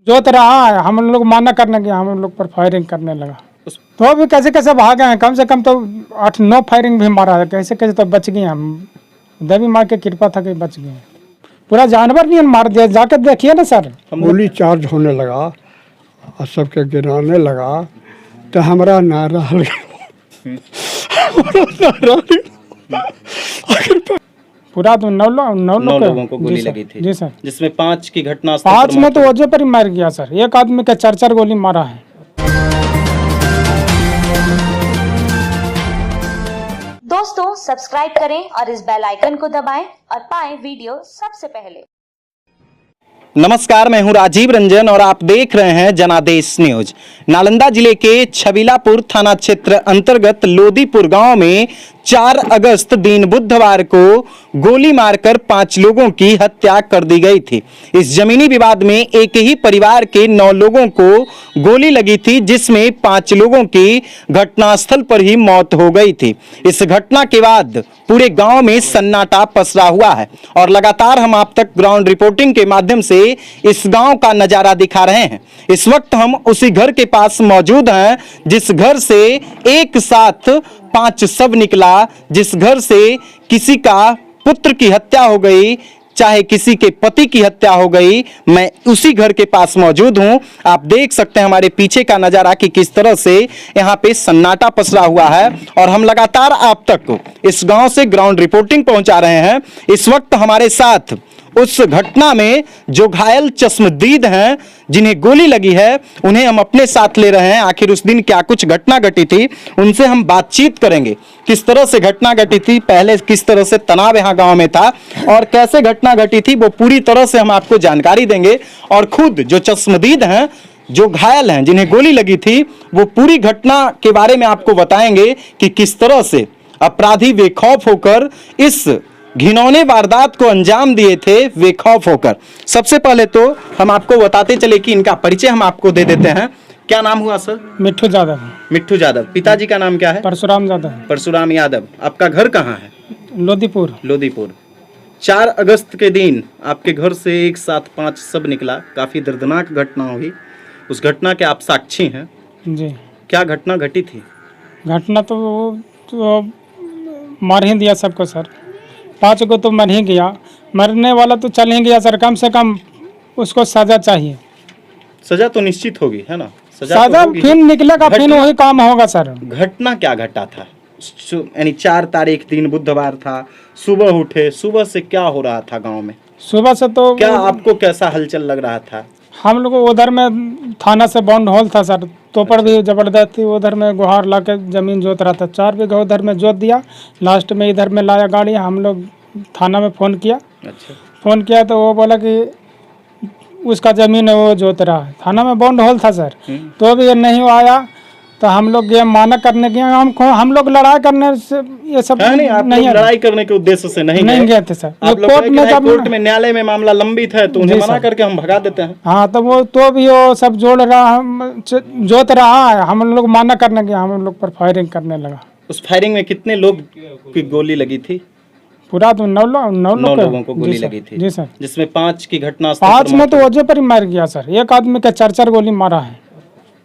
जोत रहा है, हम लोग माना करने गया, हम लोग पर फायरिंग करने लगा। तो भी कैसे कैसे भागे हैं, कम से कम तो 8-9 फायरिंग भी मारा है, कैसे कैसे तो बच गए हम। देवी माँ की कृपा था कि बच गए। पूरा जानवर नहीं मार दिया, जाकर देखिए ना सर। गोली चार्ज होने लगा और सबके गिराने लगा तो हमारा नारा पूरा तो 9 लोगों को गोली लगी थी जी सर, जिसमें 5 की घटना 5 में तो वजह पर ही मार गया सर। एक आदमी का 4 गोली मारा है। दोस्तों सब्सक्राइब करें और इस बेल आइकन को दबाएं और पाएं वीडियो सबसे पहले। नमस्कार, मैं हूं राजीव रंजन और आप देख रहे हैं जनादेश न्यूज। नालंदा जिले के छबीलापुर थाना क्षेत्र अंतर्गत लोदीपुर गांव में 4 अगस्त दिन बुधवार को गोली मारकर 5 लोगों की हत्या कर दी गई थी। इस जमीनी विवाद में एक ही परिवार के 9 लोगों को गोली लगी थी, जिसमें 5 लोगों की घटनास्थल पर ही मौत हो गई थी। इस घटना के बाद पूरे गांव में सन्नाटा पसरा हुआ है और लगातार हम आप तक ग्राउंड रिपोर्टिंग के माध्यम से इस गांव का नजारा दिखा रहे हैं। इस वक्त हम उसी घर के पास मौजूद हैं जिस घर से एक साथ 5 शव निकला, जिस घर से किसी का पुत्र की हत्या हो गई, चाहे किसी के पति की हत्या हो गई। मैं उसी घर के पास मौजूद हूं। आप देख सकते हैं हमारे पीछे का नजारा कि किस तरह से यहां पे सन्नाटा पसरा हुआ है और हम लगातार आप तक इस गांव से ग्राउंड रिपोर्टिंग पहुंचा रहे हैं। इस वक्त हमारे साथ उस घटना में जो घायल चश्मदीद हैं, जिन्हें गोली लगी है, उन्हें हम अपने साथ ले रहे हैं। आखिर उस दिन क्या कुछ घटना घटी थी, उनसे हम बातचीत करेंगे। किस तरह से घटना घटी थी, पहले किस तरह से तनाव यहाँ गांव में था और कैसे घटना घटी थी, वो पूरी तरह से हम आपको जानकारी देंगे। और खुद जो चश्मदीद हैं, जो घायल हैं, जिन्हें गोली लगी थी, वो पूरी घटना के बारे में आपको बताएंगे कि किस तरह से अपराधी बेखौफ होकर इस घिनौने वारदात को अंजाम दिए थे, बेखौफ होकर। सबसे पहले तो हम आपको बताते चले कि इनका परिचय हम आपको दे देते हैं। क्या नाम हुआ सर? मिट्ठू यादव। मिट्ठू यादव। पिताजी का नाम क्या है? परशुराम यादव। परशुराम यादव। आपका घर कहाँ है? लोदीपुर। लोदीपुर। 4 अगस्त के दिन आपके घर से एक साथ 5 शव निकला। काफी दर्दनाक घटना हुई। उस घटना के आप साक्षी हैं जी। क्या घटना घटी थी? घटना तो मार ही दिया सबको सर। 5 को तो मर ही गया, मरने वाला तो चल ही गया सर। कम से कम उसको सजा चाहिए। सजा तो निश्चित होगी, है ना? सजा तो फिर निकलेगा, फिर वही काम होगा सर। घटना क्या घटा था? यानी 4 तारीख दिन बुधवार था, सुबह उठे, सुबह से क्या हो रहा था गांव में? सुबह से तो क्या आपको कैसा हलचल लग रहा था? हम लोग उधर में थाना से बाउंड हॉल था सर, तो पर भी जबरदस्ती उधर में गुहार ला के जमीन जोत रहा था। 4 बीघा उधर में जोत दिया, लास्ट में इधर में लाया गाड़ी। हम लोग थाना में फ़ोन किया। अच्छा। फ़ोन किया तो वो बोला कि उसका ज़मीन है, वो जोत रहा है। थाना में बाउंड हॉल था सर, तो भी ये नहीं आया। तो हम लोग ये माना करने गए। हम लोग लड़ाई करने से ये सब नहीं, आप लोग लड़ाई करने के उद्देश्य से नहीं गए थे सर। आप लोग कोर्ट में न्यायालय में मामला लंबित है तो उन्हें मना करके हम भगा देते हैं। हाँ, तो वो तो भी वो सब जोत रहा है। हम लोग माना करने गया, हम लोग पर फायरिंग करने लगा। उस फायरिंग में कितने लोग की गोली लगी थी? पूरा तो 9 लोगों को गोली लगी थी। जी सर, जिसमें 5 की घटना 5 में तो वजह पर ही मार गया सर। एक आदमी का 4 गोली मारा है।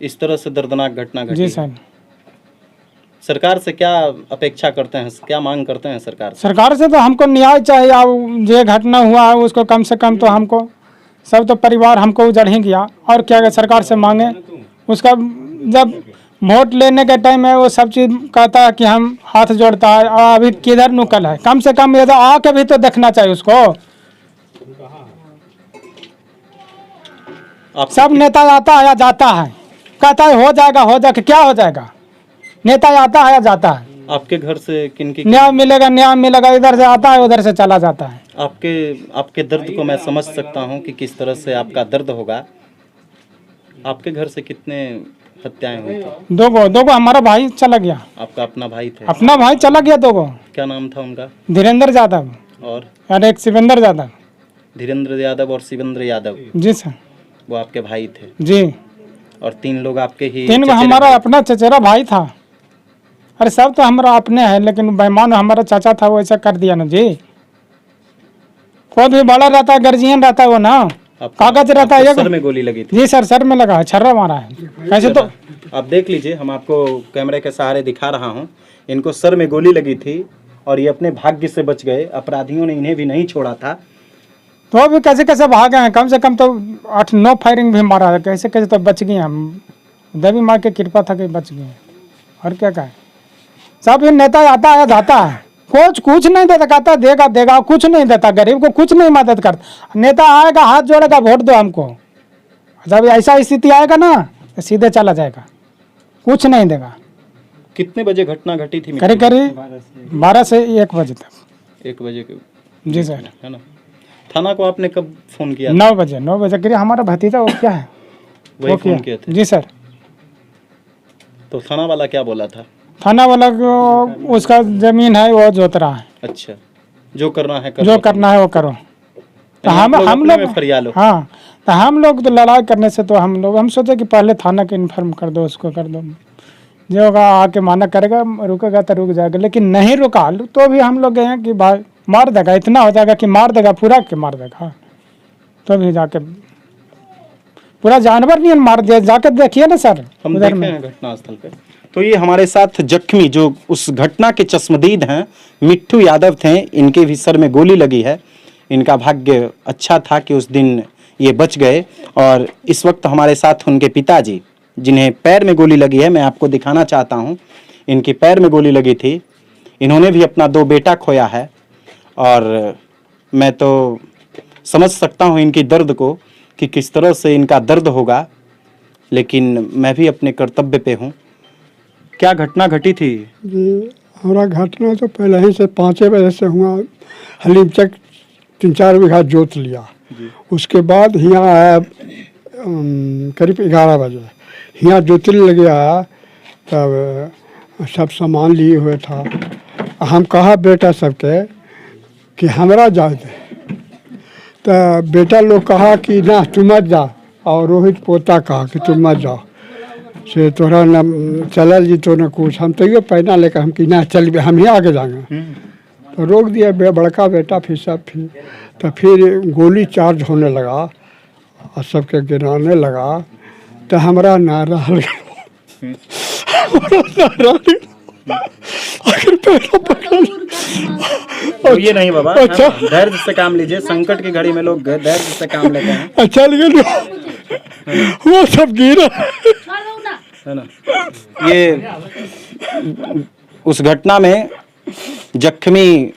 इस तरह से दर्दनाक घटना घटी। जी सर। सरकार से क्या अपेक्षा करते हैं, क्या मांग करते हैं सरकार से? सरकार से तो हमको न्याय चाहिए। जो घटना हुआ है उसको कम से कम तो हमको, सब तो परिवार हमको उजड़ ही गया। और क्या सरकार से मांगे? उसका जब वोट लेने के टाइम में वो सब चीज़ कहता है कि हम हाथ जोड़ता है, और अभी किधर नुकल है? कम से कम ये तो आके भी तो देखना चाहिए उसको। सब नेता आता है या जाता है, कहता है हो जाएगा, क्या हो जाएगा? नेता आता है या जाता है। आपके घर से किनकी न्याय मिलेगा, इधर से आता है, उधर से चला जाता है। आपके दर्द को मैं समझ सकता हूँ कि किस तरह से आपका दर्द होगा। आपके घर से कितने हत्याएं हुई थी? 2 गो हमारा भाई चला गया। आपका अपना भाई थे? अपना भाई चला गया 2 गो। क्या नाम था उनका? धीरेन्द्र यादव और एक शिवेंद्र यादव। धीरेन्द्र यादव और शिवेंद्र यादव। जी सर। वो आपके भाई थे? जी। और 3 लोग आपके ही? 3 हमारा अपना चचेरा भाई था। अरे सब तो हमारा अपने हैं, लेकिन बेईमान हमारा चाचा था, वो ऐसा कर दिया ना जी। कोई भी बड़ा रहता है, गार्जियन रहता है वो ना, कागज रहता है सर में गोली लगी थी? जी सर, सर में लगा है, छर्रा मारा है। कैसे तो आप देख लीजिए, हम आपको कैमरे के सहारे दिखा रहा हूँ। इनको सर में गोली लगी थी और ये अपने भाग्य से बच गए। अपराधियों ने इन्हें भी नहीं छोड़ा था। तो अभी कैसे कैसे भागे हैं, कम से कम तो 8-9 फायरिंग भी मारा है, कैसे कैसे तो बच गए हम। देवी माँ की कृपा था कि बच गए। और क्या कहें, सब ये नेता आता है जाता है, कुछ नहीं देता, कहता देगा देगा, कुछ नहीं देता, गरीब को कुछ नहीं मदद करता। नेता आएगा, हाथ जोड़ेगा, वोट दो हमको, जब ऐसा स्थिति आएगा ना तो सीधे चला जाएगा, कुछ नहीं देगा। कितने बजे घटना घटी थी? करीब 12 से 1 बजे तक। 1 बजे के? जी सर। है ना। थाना को आपने कब फोन किया? 9 बजे करीब। हमारा भतीजा वो क्या है वही फोन किया था? जी सर। तो थाना वाला क्या बोला था? थाना वाला को उसका जमीन है वो जोत रहा है। अच्छा, जो करना है करो। जो करना है वो करो। तो हम लोग फरियालो। हाँ, तो हम लोग तो लड़ाई करने से तो हम सोचे कि पहले थाना को इन्फॉर्म कर दो, उसको कर दो, जो होगा आके माना करेगा, रुकेगा तो रुक जाएगा। लेकिन नहीं रुका तो भी हम लोग गए हैं कि भाई मार देगा, इतना हो जाएगा कि मार देगा, पूरा के मार देगा। तो भी जाके पूरा जानवर नहीं मार दिया, जाके देखिए ना सर। हम देखे हैं घटनास्थल पे। तो ये हमारे साथ जख्मी जो उस घटना के चश्मदीद हैं, मिट्टू यादव थे। इनके भी सर में गोली लगी है। इनका भाग्य अच्छा था कि उस दिन ये बच गए। और इस वक्त हमारे साथ उनके पिताजी, जिन्हें पैर में गोली लगी है, मैं आपको दिखाना चाहता हूँ। इनके पैर में गोली लगी थी। इन्होंने भी अपना 2 बेटा खोया है। और मैं तो समझ सकता हूँ इनकी दर्द को कि किस तरह से इनका दर्द होगा, लेकिन मैं भी अपने कर्तव्य पे हूँ। क्या घटना घटी थी? जी, हमारा घटना तो पहले ही से 5 बजे से हुआ। हलीम चक 3-4 बीघा जोत लिया। उसके बाद यहाँ आया करीब 11 बजे। यहाँ जोतने लगे आया, तब सब सामान लिए हुए था। हम कहा बेटा सबके कि हमरा जा दे, तो बेटा लोग कहा कि ना तुम मत जा, और रोहित पोता कहा कि तुम मत जाओ, से तोहरा न चलल जी तो न कुछ। हम तो ये पैना लेकर हम कि ना चल, हम ही आगे जाएंगे। तो रोक दिया बड़का बेटा, फिर सब तो फिर गोली चार्ज होने लगा और सबके गिराने लगा। तो हमारा नारा तो ये नहीं बाबा, अच्छा, धैर्य से काम लीजिए। संकट की घड़ी में लोग धैर्य से काम लेते हैं। अच्छा, लेकिन वो सब गिरा है ना। ये उस घटना में जख्मी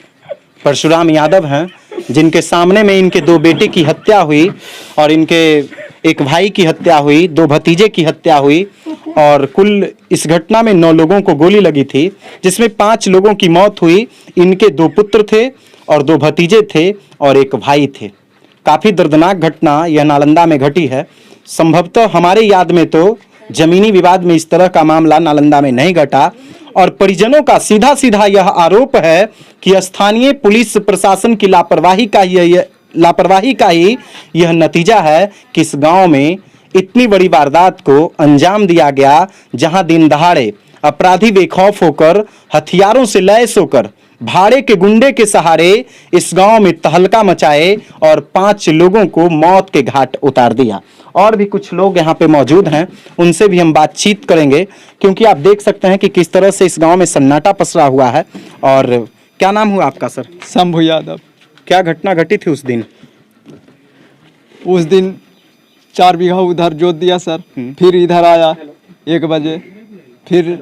परशुराम यादव हैं, जिनके सामने में इनके 2 बेटे की हत्या हुई और इनके एक भाई की हत्या हुई, 2 भतीजे की हत्या हुई। और कुल इस घटना में 9 लोगों को गोली लगी थी, जिसमें 5 लोगों की मौत हुई। इनके 2 पुत्र थे और 2 भतीजे थे और एक भाई थे। काफ़ी दर्दनाक घटना यह नालंदा में घटी है। संभवतः हमारे याद में तो जमीनी विवाद में इस तरह का मामला नालंदा में नहीं घटा। और परिजनों का सीधा सीधा यह आरोप है कि स्थानीय पुलिस प्रशासन की लापरवाही का ही यह नतीजा है कि इस गांव में इतनी बड़ी वारदात को अंजाम दिया गया, जहां दिन दहाड़े अपराधी बेखौफ होकर, हथियारों से लैस होकर, भाड़े के गुंडे के सहारे इस गांव में तहलका मचाए और 5 लोगों को मौत के घाट उतार दिया। और भी कुछ लोग यहाँ पे मौजूद हैं, उनसे भी हम बातचीत करेंगे, क्योंकि आप देख सकते हैं कि किस तरह से इस गांव में सन्नाटा पसरा हुआ है। और क्या नाम हुआ आपका सर? शंभू यादव। क्या घटना घटी थी उस दिन? उस दिन 4 बीघा उधर जोत दिया सर, फिर इधर आया 1 बजे। फिर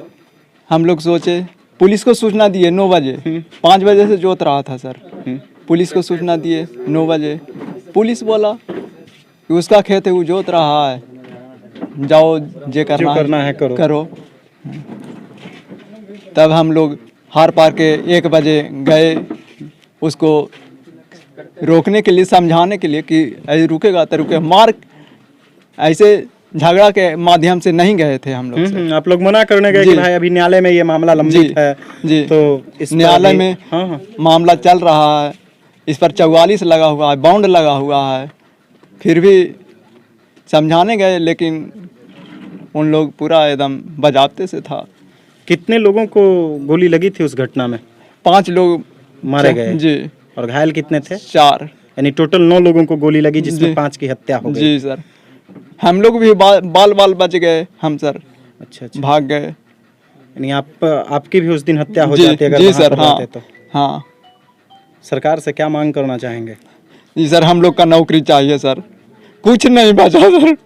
हम लोग सोचे, पुलिस को सूचना दिए 9 बजे। 5 बजे से जोत रहा था सर। पुलिस को सूचना दिए 9 बजे। पुलिस बोला कि उसका खेत है, वो जोत रहा है, जाओ जे करना है करो। तब हम लोग हार पार के 1 बजे गए उसको रोकने के लिए, समझाने के लिए कि ऐसे रुकेगा तो रुके। मार ऐसे झगड़ा के माध्यम से नहीं गए थे हम लोग। आप लोग मना करने गए कि भाई अभी न्यायालय में ये मामला लंबित है। जी, तो इस न्यायालय में मामला चल रहा है। इस पर 44 लगा हुआ है, बाउंड लगा हुआ है। फिर भी समझाने गए, लेकिन उन लोग पूरा एकदम बजाबते से था। कितने लोगों को गोली लगी थी उस घटना में? 5 लोग मारे गए जी। और घायल कितने थे? 4। यानी टोटल 9 लोगों को गोली लगी जिसमें जी। 5 की हत्या हो गई। जी सर, हम लोग भी बाल बाल बच गए हम सर, अच्छा अच्छा, भाग गए। यानी आपकी भी उस दिन हत्या हो जी जाती अगर जी वहाँ सर, पर हाँ रहते तो। हाँ सरकार से क्या मांग करना चाहेंगे? जी सर, हम लोग का नौकरी चाहिए सर, कुछ नहीं बचा सर।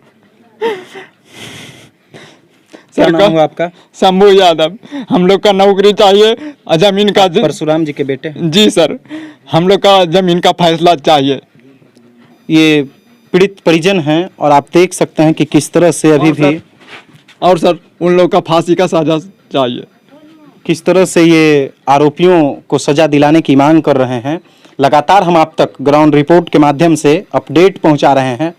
क्या नाम का हुआ आपका? शंभू यादव, हम लोग का नौकरी चाहिए, जमीन का परशुराम जी के बेटे। जी सर, हम लोग का जमीन का फैसला चाहिए। ये पीड़ित परिजन हैं और आप देख सकते हैं कि किस तरह से अभी भी और सर उन लोग का फांसी का सजा चाहिए। किस तरह से ये आरोपियों को सजा दिलाने की मांग कर रहे हैं। लगातार हम आप तक ग्राउंड रिपोर्ट के माध्यम से अपडेट पहुंचा रहे हैं।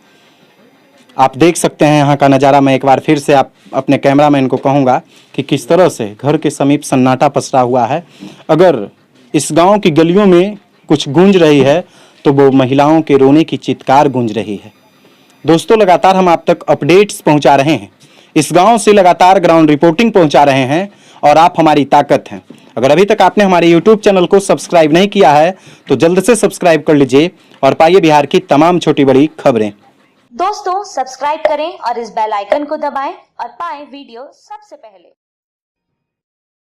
आप देख सकते हैं यहाँ का नज़ारा। मैं एक बार फिर से आप अपने कैमरामैन को कहूँगा कि किस तरह से घर के समीप सन्नाटा पसरा हुआ है। अगर इस गांव की गलियों में कुछ गूंज रही है तो वो महिलाओं के रोने की चित्कार गूंज रही है। दोस्तों, लगातार हम आप तक अपडेट्स पहुंचा रहे हैं, इस गांव से लगातार ग्राउंड रिपोर्टिंग पहुंचा रहे हैं और आप हमारी ताकत हैं। अगर अभी तक आपने हमारे YouTube चैनल को सब्सक्राइब नहीं किया है तो जल्द से सब्सक्राइब कर लीजिए और पाइए बिहार की तमाम छोटी बड़ी खबरें। दोस्तों सब्सक्राइब करें और इस बेल आइकन को दबाएं और पाएं वीडियो सबसे पहले।